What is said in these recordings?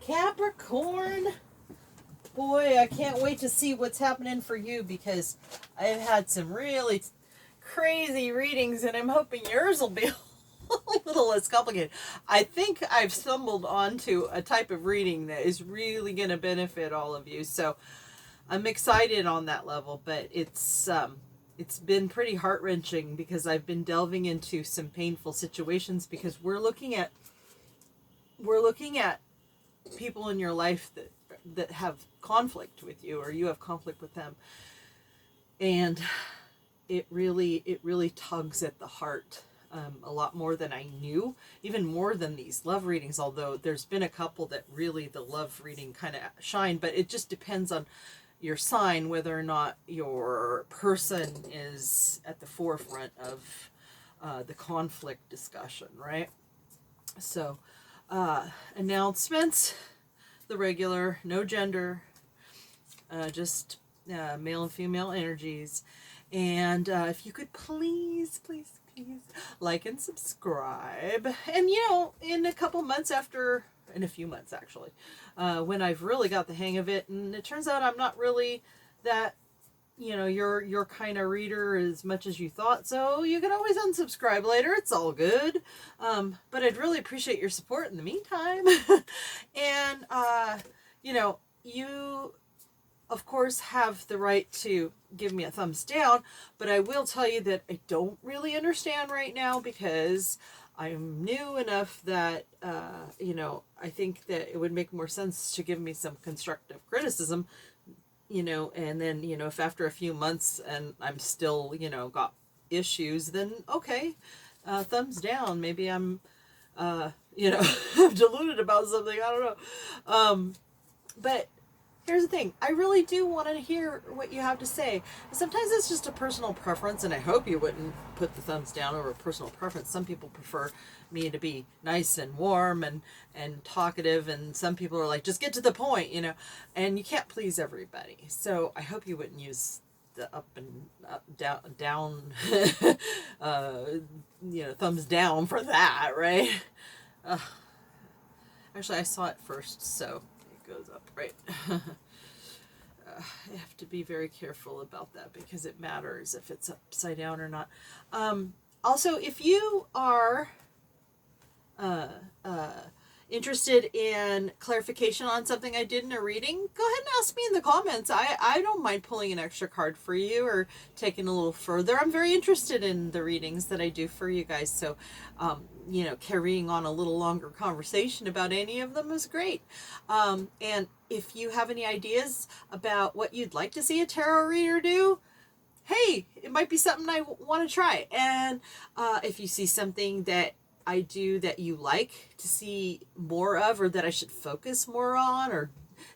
Capricorn, boy, I can't wait to see what's happening for you, because I've had some really crazy readings and I'm hoping yours will be a little less complicated. I think I've stumbled onto a type of reading that is really going to benefit all of you. So I'm excited on that level, but it's been pretty heart-wrenching because I've been delving into some painful situations, because we're looking at people in your life that have conflict with you, or you have conflict with them, and it really tugs at the heart, a lot more than I knew, even more than these love readings, although there's been a couple that really the love reading kind of shine, but it just depends on your sign whether or not your person is at the forefront of the conflict discussion, right? So announcements, the regular, no gender, just male and female energies. And if you could please like and subscribe. And in a couple months in a few months actually, when I've really got the hang of it, and it turns out I'm not really that your kind of reader as much as you thought, so you can always unsubscribe later. It's all good. But I'd really appreciate your support in the meantime. And you of course have the right to give me a thumbs down, but I will tell you that I don't really understand right now, because I'm new enough that I think that it would make more sense to give me some constructive criticism, and then, if after a few months and I'm still, got issues, then okay, thumbs down. Maybe I'm, I'm deluded about something. I don't know. But here's the thing. I really do want to hear what you have to say. Sometimes it's just a personal preference, and I hope you wouldn't put the thumbs down over personal preference. Some people prefer me to be nice and warm and talkative, and some people are like, just get to the point, and you can't please everybody. So I hope you wouldn't use the up, down, thumbs down for that, right? Actually, I saw it first, so it goes up, right? I have to be very careful about that, because it matters if it's upside down or not. Also, if you are interested in clarification on something I did in a reading, go ahead and ask me in the comments. I don't mind pulling an extra card for you or taking a little further. I'm very interested in the readings that I do for you guys. So, carrying on a little longer conversation about any of them is great. And if you have any ideas about what you'd like to see a tarot reader do, hey, it might be something I want to try. And if you see something that I do that you like to see more of, or that I should focus more on, or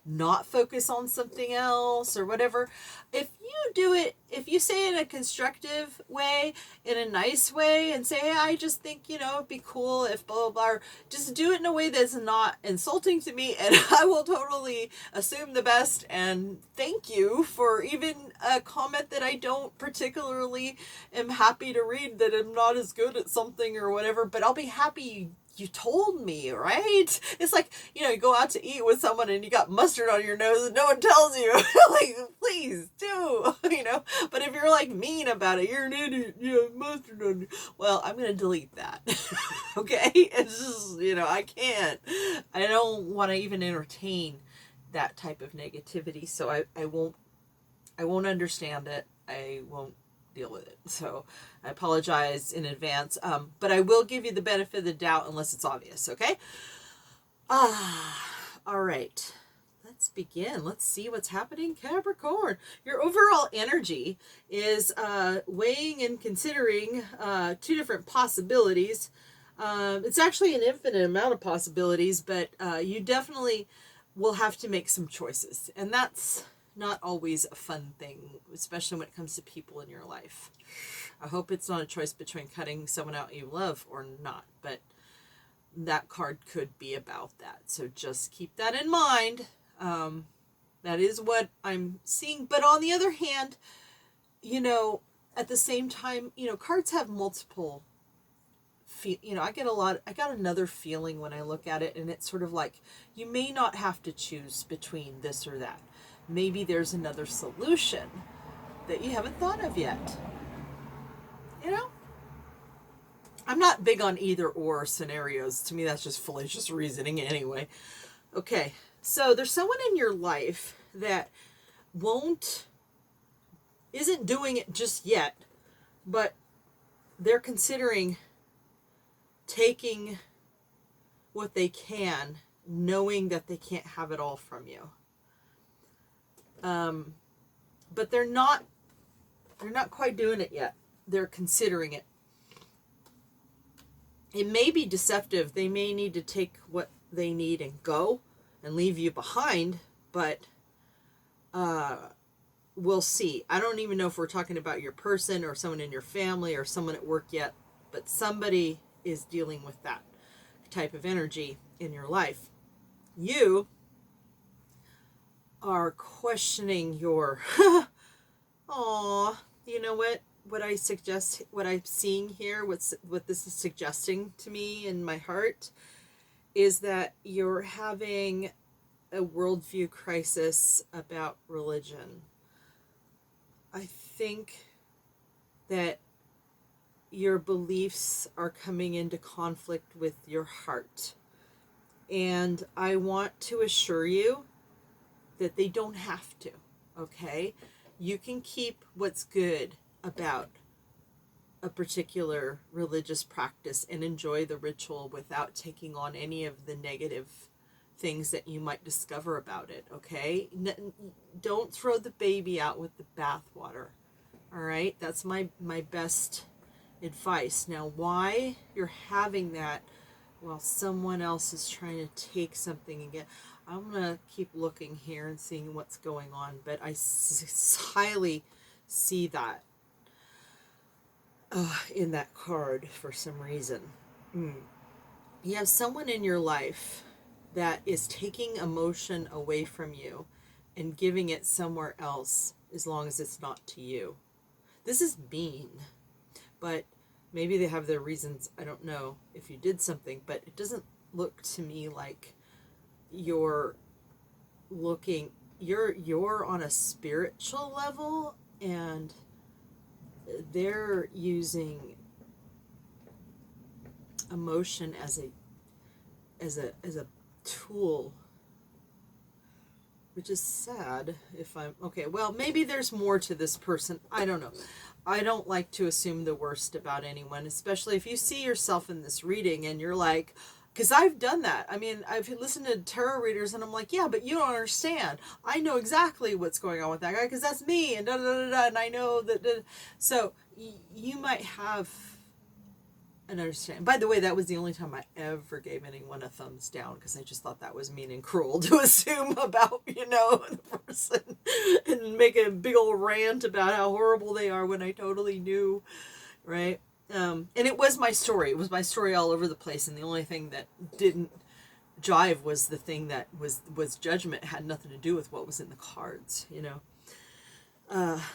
not focus on something else, or whatever, if you do it, if you say it in a constructive way, in a nice way, and say, hey, I just think, it'd be cool if blah, blah, blah, or just do it in a way that's not insulting to me, and I will totally assume the best and thank you for even a comment that I don't particularly am happy to read, that I'm not as good at something or whatever, but I'll be happy you told me, right? It's like, you go out to eat with someone and you got mustard on your nose and no one tells you. Like, please do, But if you're like mean about it, you're an idiot, you have mustard on you. Well, I'm going to delete that. Okay? It's just, I can't. I don't want to even entertain that type of negativity, so I won't understand it. I won't deal with it. So I apologize in advance. But I will give you the benefit of the doubt unless it's obvious, okay? All right. Let's begin. Let's see what's happening, Capricorn. Your overall energy is weighing and considering two different possibilities. It's actually an infinite amount of possibilities, but you definitely will have to make some choices. And that's not always a fun thing, especially when it comes to people in your life. I hope it's not a choice between cutting someone out you love or not, but that card could be about that. So just keep that in mind. That is what I'm seeing. But on the other hand, at the same time, cards have multiple I got another feeling when I look at it, and it's sort of like you may not have to choose between this or that. Maybe there's another solution that you haven't thought of yet. You know? I'm not big on either or scenarios. To me, that's just fallacious reasoning anyway. Okay, so there's someone in your life that isn't doing it just yet, but they're considering taking what they can, knowing that they can't have it all from you. But they're not quite doing it yet. They're considering it. It may be deceptive. They may need to take what they need and go and leave you behind, but we'll see. I don't even know if we're talking about your person or someone in your family or someone at work yet, but somebody is dealing with that type of energy in your life. You are questioning your, you know what I suggest, what I'm seeing here, what this is suggesting to me in my heart is that you're having a worldview crisis about religion. I think that your beliefs are coming into conflict with your heart. And I want to assure you that they don't have to, okay? You can keep what's good about a particular religious practice and enjoy the ritual without taking on any of the negative things that you might discover about it, okay? Don't throw the baby out with the bathwater, all right? That's my best advice. Now, why you're having that while someone else is trying to take something again, I'm going to keep looking here and seeing what's going on, but I highly see that in that card for some reason. You have someone in your life that is taking emotion away from you and giving it somewhere else as long as it's not to you. This is mean, but maybe they have their reasons. I don't know if you did something, but it doesn't look to me like you're on a spiritual level, and they're using emotion as a tool, which is sad. If I'm okay, well, maybe there's more to this person. I don't know. I don't like to assume the worst about anyone, especially if you see yourself in this reading and you're like, because I've done that. I mean, I've listened to tarot readers and I'm like, yeah, but you don't understand. I know exactly what's going on with that guy because that's me, and da da da da, and I know that. So you might have an understanding. By the way, that was the only time I ever gave anyone a thumbs down, because I just thought that was mean and cruel to assume about, the person and make a big old rant about how horrible they are when I totally knew, right? And it was my story. It was my story all over the place, and the only thing that didn't jive was the thing that was judgment. It had nothing to do with what was in the cards,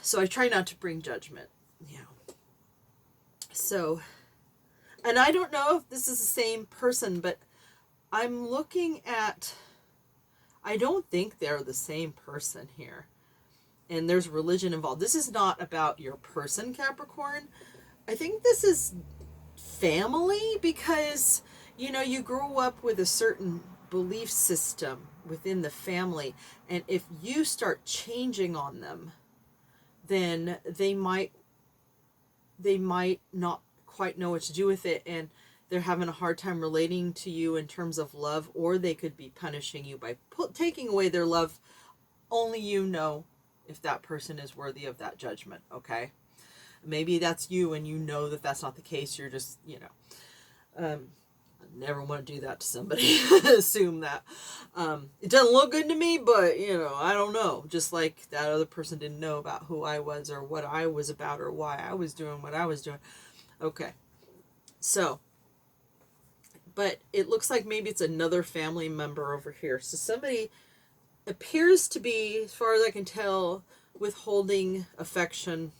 So I try not to bring judgment, So, and I don't know if this is the same person, but I'm looking at, I don't think they're the same person here. And there's religion involved. This is not about your person, Capricorn. I think this is family, because, you grow up with a certain belief system within the family. And if you start changing on them, then they might not quite know what to do with it, and they're having a hard time relating to you in terms of love, or they could be punishing you by taking away their love. Only you know if that person is worthy of that judgment, okay? Maybe that's you, and you know that that's not the case. You're just, I never want to do that to somebody. Assume that. It doesn't look good to me, but, I don't know. Just like that other person didn't know about who I was or what I was about or why I was doing what I was doing. Okay. So, but it looks like maybe it's another family member over here. So somebody appears to be, as far as I can tell, withholding affection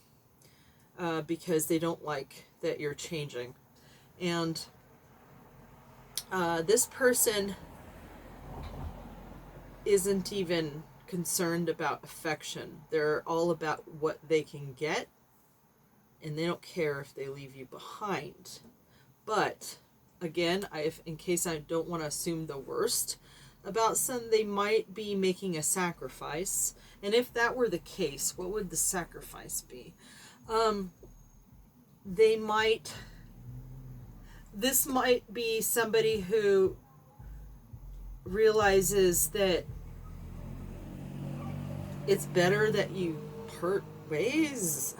because they don't like that you're changing. And this person isn't even concerned about affection. They're all about what they can get, and they don't care if they leave you behind. But again, in case I don't want to assume the worst about some, they might be making a sacrifice. And if that were the case, what would the sacrifice be? This might be somebody who realizes that it's better that you part ways,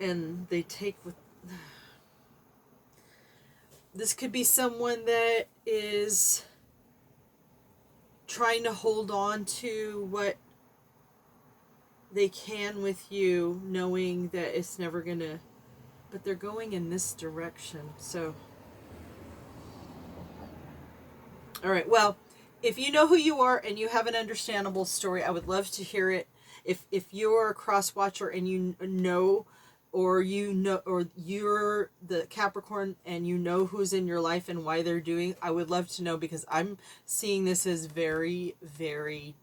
and they take with. This could be someone that is trying to hold on to what they can with you, knowing that it's never gonna, but they're going in this direction. So, all right, well, if you know who you are and you have an understandable story, I would love to hear it. If you're a cross watcher and you know, or you're the Capricorn and you know who's in your life and why they're doing, I would love to know, because I'm seeing this as very, very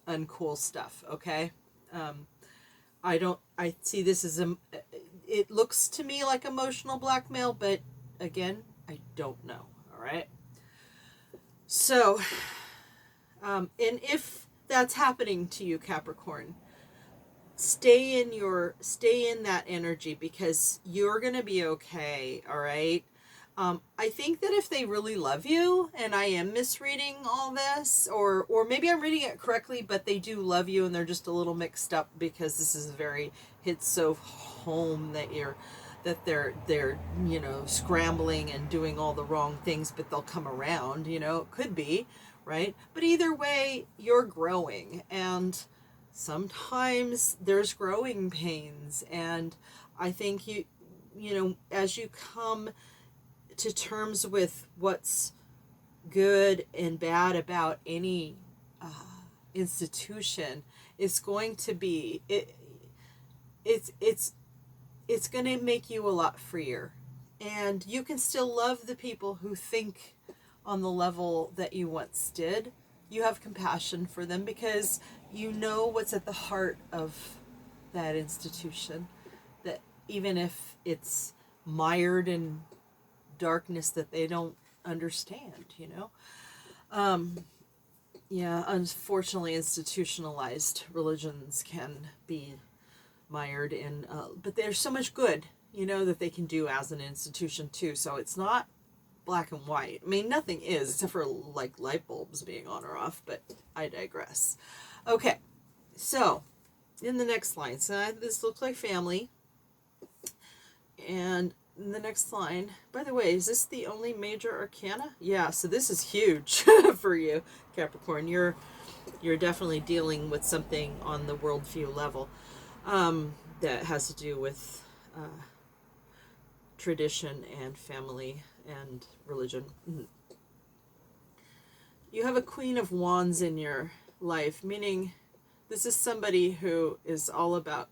uncool stuff. Okay. I see this as it looks to me like emotional blackmail, but again, I don't know. All right. So, and if that's happening to you, Capricorn, stay in that energy, because you're going to be okay. All right. I think that if they really love you, and I am misreading all this, or maybe I'm reading it correctly, but they do love you and they're just a little mixed up, because this is hits so home that they're scrambling and doing all the wrong things, but they'll come around, it could be, right? But either way, you're growing, and sometimes there's growing pains, and I think as you come to terms with what's good and bad about any institution, it's going to be it's going to make you a lot freer, and you can still love the people who think on the level that you once did. You have compassion for them because you know what's at the heart of that institution, that even if it's mired in darkness that they don't understand, yeah, unfortunately institutionalized religions can be mired in but there's so much good that they can do as an institution too. So it's not black and white. I mean, nothing is, except for like light bulbs being on or off, but I digress. Okay, so in the next line, so this looks like family, and in the next line, by the way, is this the only major arcana? Yeah, so this is huge for you, Capricorn. You're definitely dealing with something on the worldview level that has to do with tradition and family and religion. Mm-hmm. You have a Queen of Wands in your life, meaning this is somebody who is all about,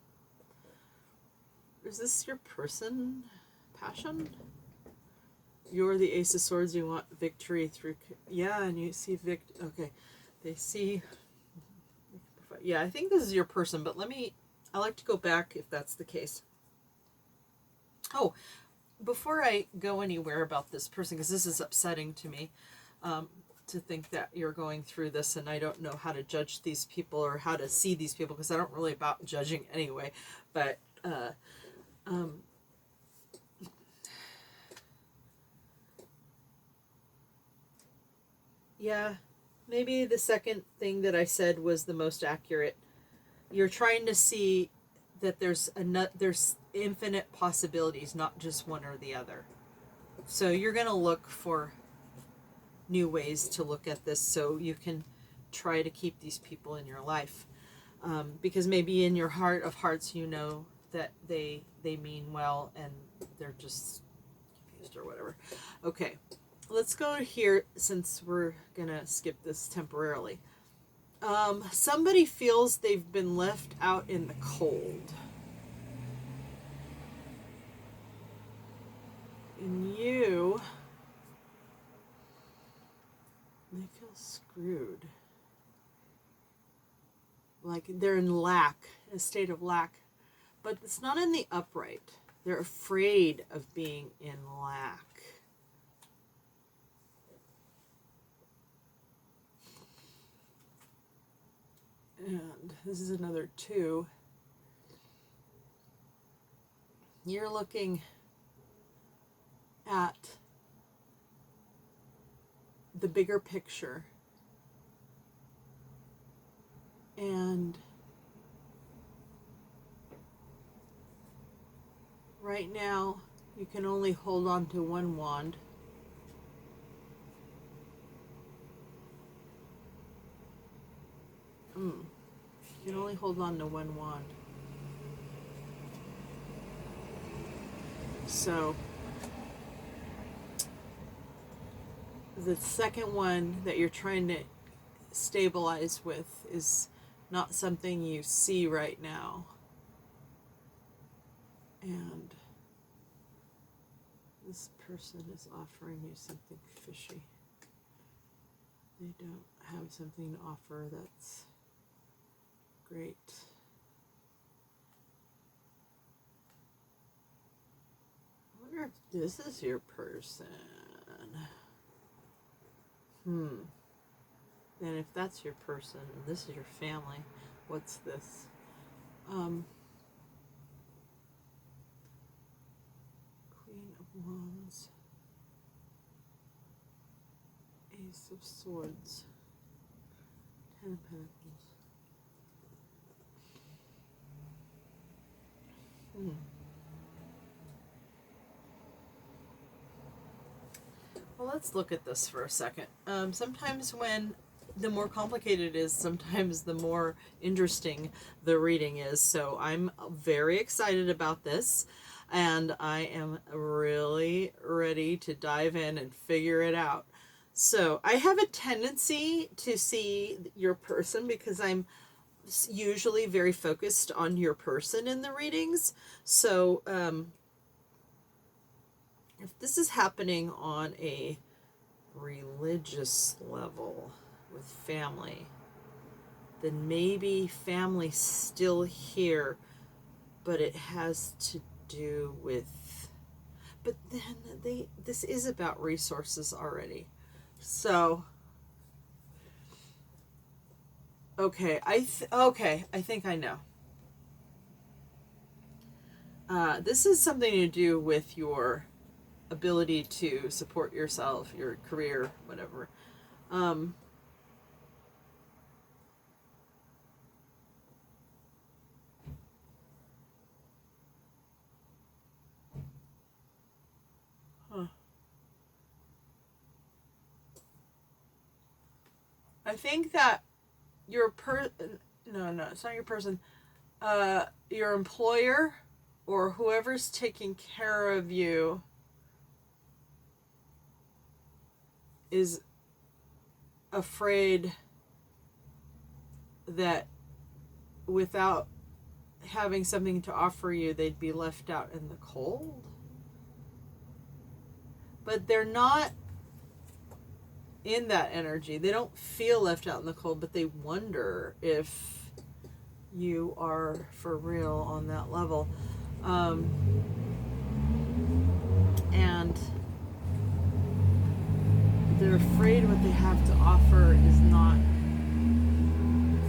is this your person? Passion? You're the Ace of Swords. You want victory through, yeah, and you see okay, they see, yeah, I think this is your person, but I like to go back if that's the case. Oh, before I go anywhere about this person, because this is upsetting to me, to think that you're going through this, and I don't know how to judge these people or how to see these people, because I don't really about judging anyway, but yeah, maybe the second thing that I said was the most accurate. You're trying to see that there's infinite possibilities, not just one or the other. So you're going to look for new ways to look at this so you can try to keep these people in your life. Because maybe in your heart of hearts you know that they mean well and they're just confused or whatever. Okay, let's go here since we're going to skip this temporarily. Somebody feels they've been left out in the cold. in you, they feel screwed. Like they're in lack, a state of lack. But it's not in the upright. They're afraid of being in lack. And this is another 2. You're looking at the bigger picture. And right now, you can only hold on to one wand. You can only hold on to one wand. So, the second one that you're trying to stabilize with is not something you see right now. And this person is offering you something fishy. They don't have something to offer that's great. I wonder if this is your person. And if that's your person, and this is your family, what's this? Queen of Wands. Ace of Swords. 10 of Pentacles. Well, let's look at this for a second. Sometimes when the more complicated it is, sometimes the more interesting the reading is. So I'm very excited about this, and I am really ready to dive in and figure it out. So I have a tendency to see your person because I'm usually very focused on your person in the readings. So if this is happening on a religious level with family, then maybe family's still here, but it has to do with, but then this is about resources already. So okay, I think I know. This is something to do with your ability to support yourself, your career, whatever. I think that your no, it's not your person. Your employer or whoever's taking care of you is afraid that without having something to offer you, they'd be left out in the cold. But they're not in that energy. They don't feel left out in the cold, but they wonder if you are for real on that level. And they're afraid what they have to offer is not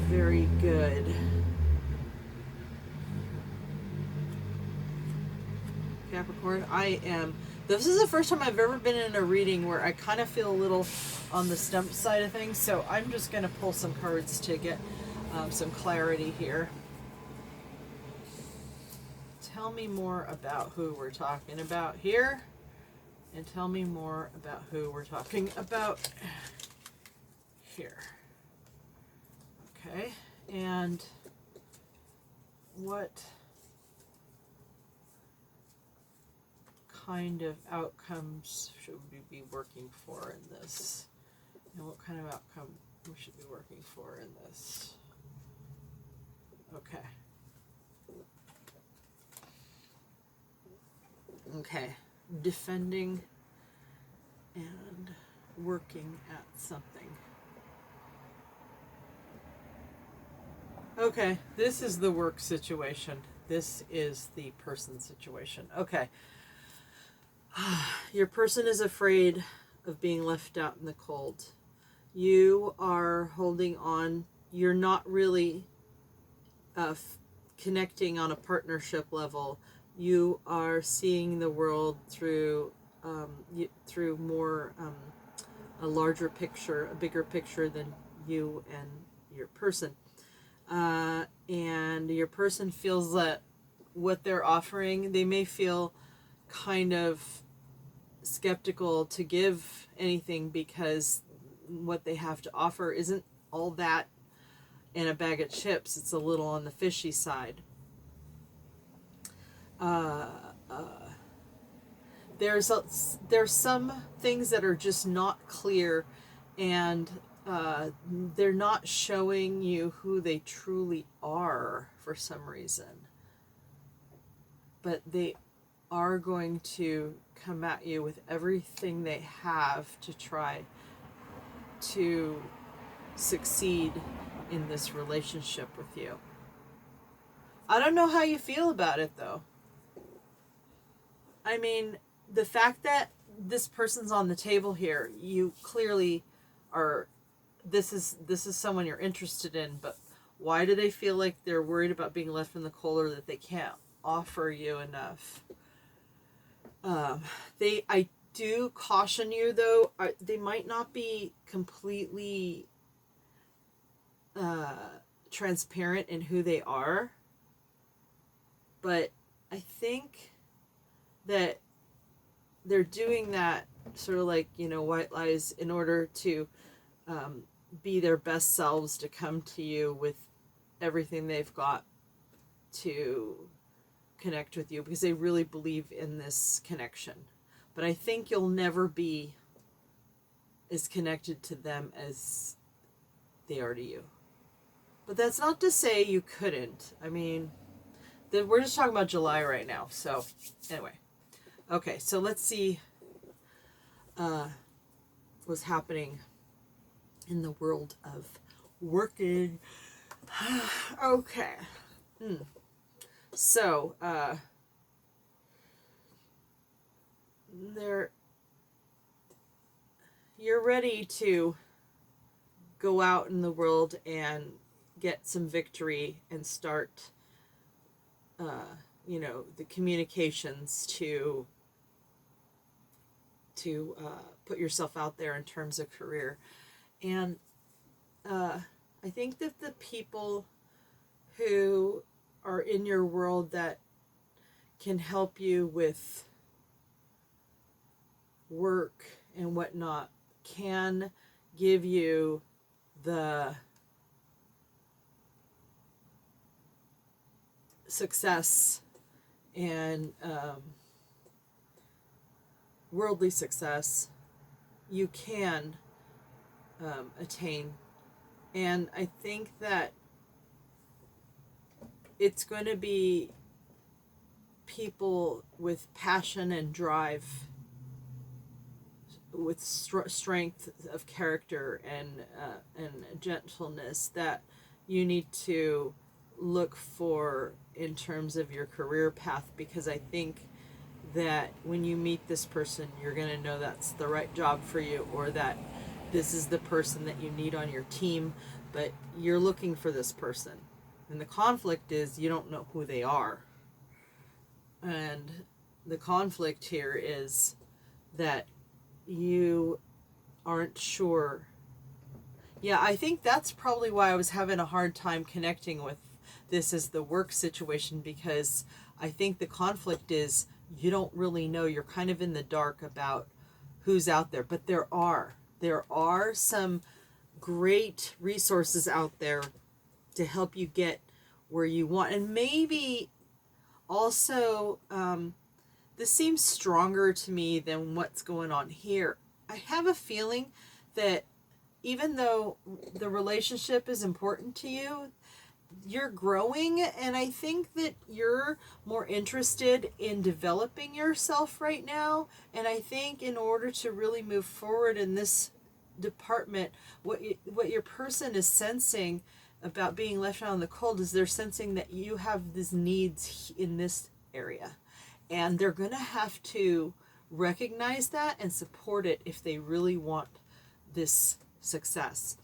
very good. Capricorn, this is the first time I've ever been in a reading where I kind of feel a little on the stump side of things, so I'm just going to pull some cards to get some clarity here. Tell me more about who we're talking about here, and tell me more about who we're talking about here. Okay, and what kind of outcomes should we be working for in this? And what kind of outcome we should be working for in this? Okay. Okay. defending and working at something. Okay, this is the work situation. This is the person situation. Okay. Your person is afraid of being left out in the cold. You are holding on. You're not really connecting on a partnership level. You are seeing the world through more a larger picture, a bigger picture than you and your person. And your person feels that what they're offering, they may feel kind of skeptical to give anything because what they have to offer isn't all that in a bag of chips. It's a little on the fishy side. There's some things that are just not clear, and they're not showing you who they truly are for some reason. But they are going to come at you with everything they have to try to succeed in this relationship with you. I don't know how you feel about it, though. I mean, the fact that this person's on the table here, you clearly are, this is someone you're interested in, but why do they feel like they're worried about being left in the cold, or that they can't offer you enough? I do caution you, though, they might not be completely transparent in who they are, but I think that they're doing that sort of like, white lies in order to be their best selves, to come to you with everything they've got to connect with you, because they really believe in this connection. But I think you'll never be as connected to them as they are to you. But that's not to say you couldn't. I mean, we're just talking about July right now. So anyway. Okay, so let's see what's happening in the world of working. Okay. So, you're ready to go out in the world and get some victory and start, the communications to put yourself out there in terms of career. And I think that the people who are in your world that can help you with work and whatnot can give you the success and worldly success you can attain. And I think that it's going to be people with passion and drive, with strength of character and gentleness that you need to look for in terms of your career path, because I think that when you meet this person, you're going to know that's the right job for you, or that this is the person that you need on your team, but you're looking for this person. And the conflict is you don't know who they are. And the conflict here is that you aren't sure. Yeah, I think that's probably why I was having a hard time connecting with this as the work situation, because I think the conflict is you don't really know. You're kind of in the dark about who's out there. But there are some great resources out there to help you get where you want. And maybe also, this seems stronger to me than what's going on here. I have a feeling that even though the relationship is important to you, you're growing, and I think that you're more interested in developing yourself right now. And I think in order to really move forward in this department, what your person is sensing about being left out in the cold is they're sensing that you have these needs in this area, and they're going to have to recognize that and support it if they really want this success.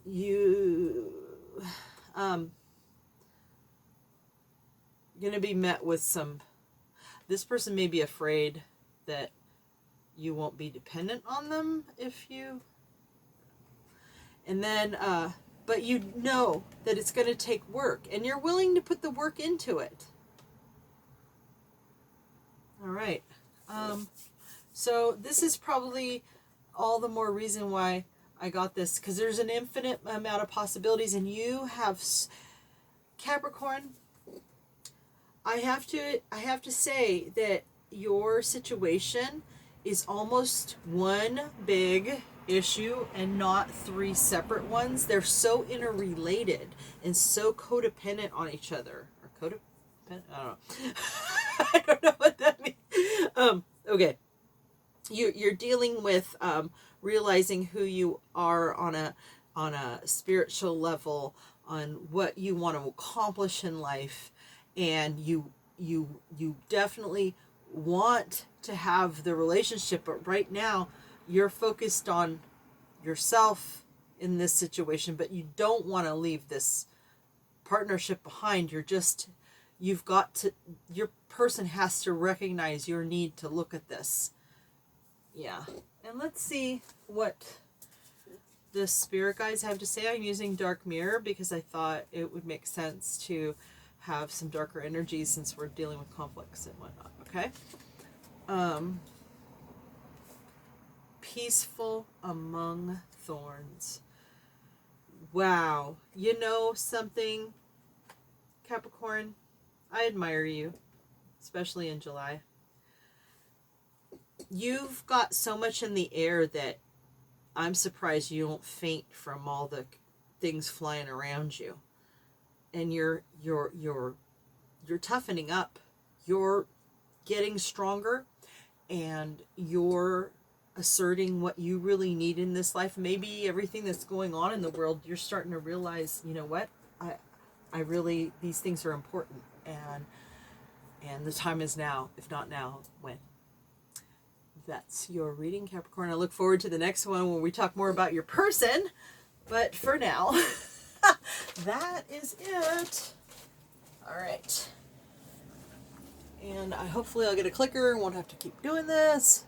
You going to be met with some, this person may be afraid that you won't be dependent on them if you, and then but you know that it's going to take work, and you're willing to put the work into it. All right. So this is probably all the more reason why I got this, because there's an infinite amount of possibilities, and you have Capricorn. I have to say that your situation is almost one big issue and not three separate ones. They're so interrelated and so codependent on each other. Or codependent? I don't know. I don't know what that means. Okay. You're dealing with realizing who you are on a spiritual level, on what you want to accomplish in life, and you definitely want to have the relationship, but right now you're focused on yourself in this situation, but you don't want to leave this partnership behind. You've got to, your person has to recognize your need to look at this. Yeah. And let's see what the spirit guides have to say. I'm using Dark Mirror because I thought it would make sense to have some darker energies since we're dealing with conflicts and whatnot. Okay. Peaceful among thorns. Wow. You know something, Capricorn? I admire you, especially in July. You've got so much in the air that I'm surprised you don't faint from all the things flying around you. And you're toughening up. You're getting stronger, and you're asserting what you really need in this life. Maybe everything that's going on in the world, you're starting to realize, you know what? I really, these things are important, and the time is now. If not now, when? That's your reading, Capricorn. I look forward to the next one when we talk more about your person. But for now, that is it. All right. And hopefully I'll get a clicker and won't have to keep doing this.